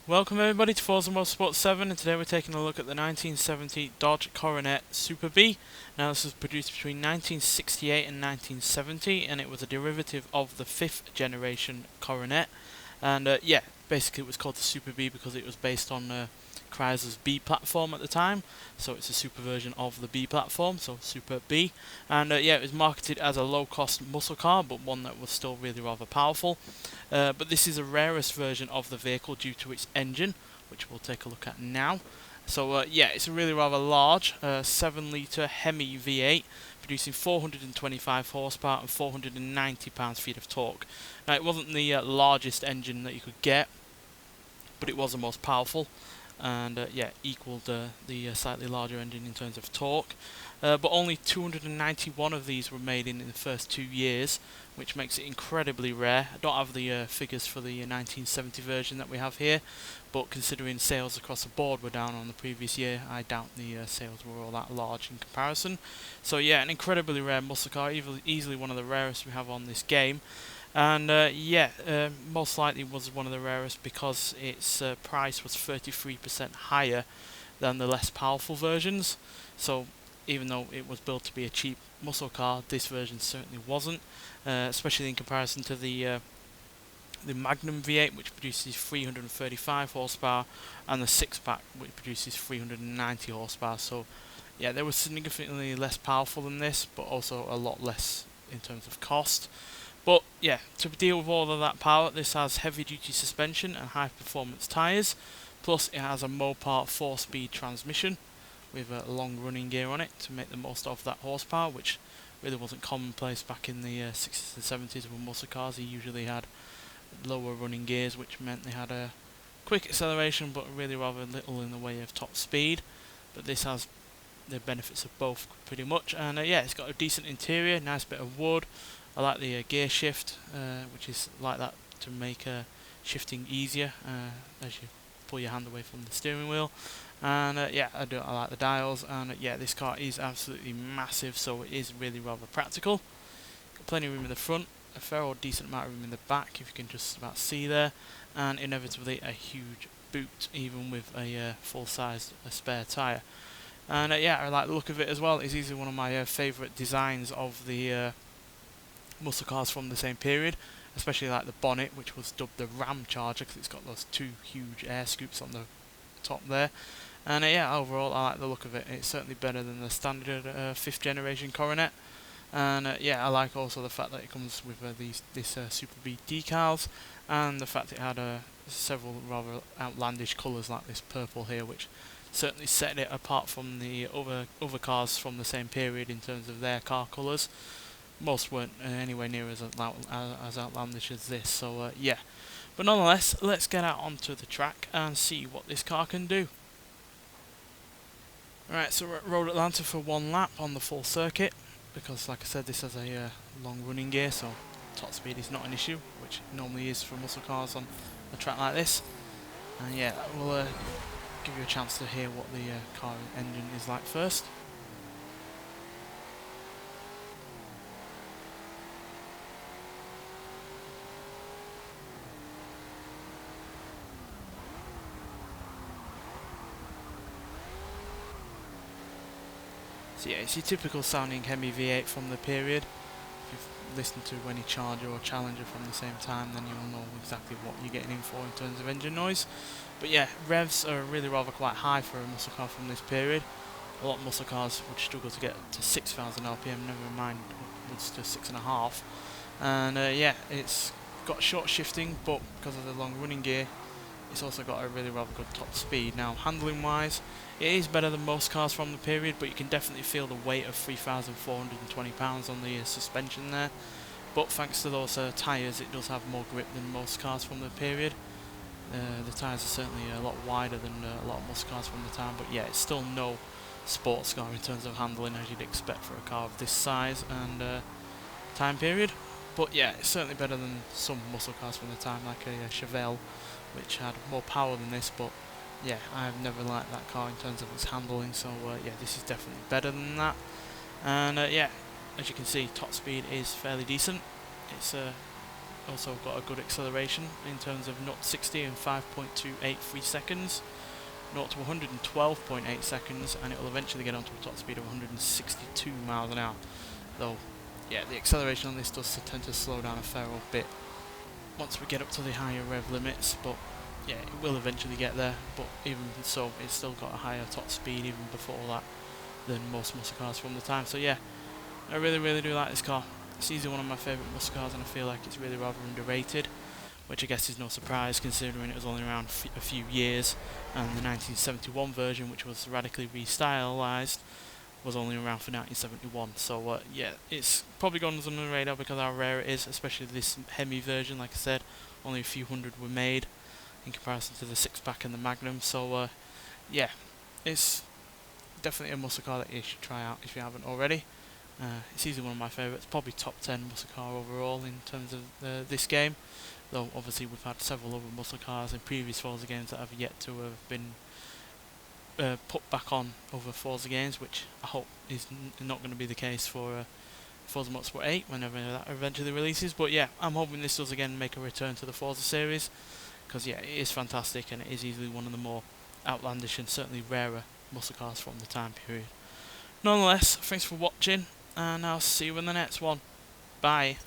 Welcome everybody to Forza Motorsport 7, and today we're taking a look at the 1970 Dodge Coronet Super B. Now this was produced between 1968 and 1970, and it was a derivative of the 5th generation Coronet. And yeah, basically it was called the Super B because it was based on Chrysler's B platform at the time, so it's a super version of the B platform, so Super B. And yeah, it was marketed as a low-cost muscle car, but one that was still really rather powerful. But this is a rarest version of the vehicle due to its engine, which we'll take a look at now. So yeah, it's a really rather large 7-litre Hemi V8, producing 425 horsepower and 490 pounds-feet of torque. Now it wasn't the largest engine that you could get, but it was the most powerful, and yeah, equaled the slightly larger engine in terms of torque. But only 291 of these were made in the first 2 years, which makes it incredibly rare. I don't have the figures for the 1970 version that we have here, but considering sales across the board were down on the previous year, I doubt the sales were all that large in comparison. So yeah, an incredibly rare muscle car, easily one of the rarest we have on this game. And yeah, most likely was one of the rarest because its price was 33% higher than the less powerful versions. So even though it was built to be a cheap muscle car, this version certainly wasn't, especially in comparison to the Magnum V8, which produces 335 horsepower, and the 6-pack, which produces 390 horsepower. So yeah, they were significantly less powerful than this, but also a lot less in terms of cost. But yeah, to deal with all of that power, this has heavy-duty suspension and high-performance tyres, plus it has a Mopar 4-speed transmission with a long running gear on it to make the most of that horsepower, which really wasn't commonplace back in the 60s and 70s with muscle cars. They usually had lower running gears, which meant they had a quick acceleration but really rather little in the way of top speed. But this has the benefits of both pretty much, and yeah, it's got a decent interior, nice bit of wood. I like the gear shift, which is like that to make shifting easier as you pull your hand away from the steering wheel. And yeah, I like the dials, and yeah, this car is absolutely massive, so it is really rather practical. Got plenty of room in the front, a fair or decent amount of room in the back, if you can just about see there, and inevitably a huge boot, even with a full-sized spare tyre. And yeah, I like the look of it as well. It's easily one of my favourite designs of the muscle cars from the same period, especially like the bonnet, which was dubbed the Ram Charger because it's got those two huge air scoops on the top there. And yeah, overall I like the look of it. It's certainly better than the standard 5th generation Coronet. And yeah, I like also the fact that it comes with this Super B decals, and the fact it had several rather outlandish colours like this purple here, which certainly set it apart from the other cars from the same period in terms of their car colours. Most weren't anywhere near as outlandish as this, so yeah. But nonetheless, let's get out onto the track and see what this car can do. Right, so we're at Road Atlanta for one lap on the full circuit, because like I said, this has a long running gear, so top speed is not an issue, which it normally is for muscle cars on a track like this. And yeah, we'll give you a chance to hear what the car engine is like first. So yeah, it's your typical sounding Hemi V8 from the period. If you've listened to any Charger or Challenger from the same time, then you'll know exactly what you're getting in for in terms of engine noise. But yeah, revs are really rather quite high for a muscle car from this period. A lot of muscle cars would struggle to get to 6,000 RPM, never mind upwards to 6.5. And yeah, it's got short shifting, but because of the long running gear, it's also got a really rather good top speed. Now, handling wise, it is better than most cars from the period, but you can definitely feel the weight of 3,420 pounds on the suspension there. But thanks to those tyres, it does have more grip than most cars from the period. The tyres are certainly a lot wider than a lot of muscle cars from the time, but yeah, it's still no sports car in terms of handling as you'd expect for a car of this size and time period. But yeah, it's certainly better than some muscle cars from the time, like a Chevelle, which had more power than this. But yeah, I've never liked that car in terms of its handling, so yeah, this is definitely better than that. And yeah, as you can see, top speed is fairly decent. It's also got a good acceleration in terms of 0 to 60 in 5.283 seconds, 0 to 112.8 seconds, and it will eventually get onto a top speed of 162 miles an hour. Though, yeah, the acceleration on this does tend to slow down a fair old bit once we get up to the higher rev limits, but yeah, it will eventually get there. But even so, it's still got a higher top speed even before that than most muscle cars from the time. So yeah, I really do like this car. It's easily one of my favourite muscle cars, and I feel like it's really rather underrated, which I guess is no surprise considering it was only around a few years, and the 1971 version, which was radically restylized, was only around for 1971. So yeah, it's probably gone under the radar because how rare it is, especially this Hemi version. Like I said, only a few hundred were made in comparison to the 6-pack and the Magnum. So yeah, it's definitely a muscle car that you should try out if you haven't already. It's easily one of my favourites, probably top 10 muscle car overall in terms of this game, though obviously we've had several other muscle cars in previous Forza games that have yet to have been put back on other Forza games, which I hope is not going to be the case for Forza Motorsport 8 whenever that eventually releases. But yeah, I'm hoping this does again make a return to the Forza series, because yeah, it is fantastic and it is easily one of the more outlandish and certainly rarer muscle cars from the time period. Nonetheless, thanks for watching, and I'll see you in the next one. Bye.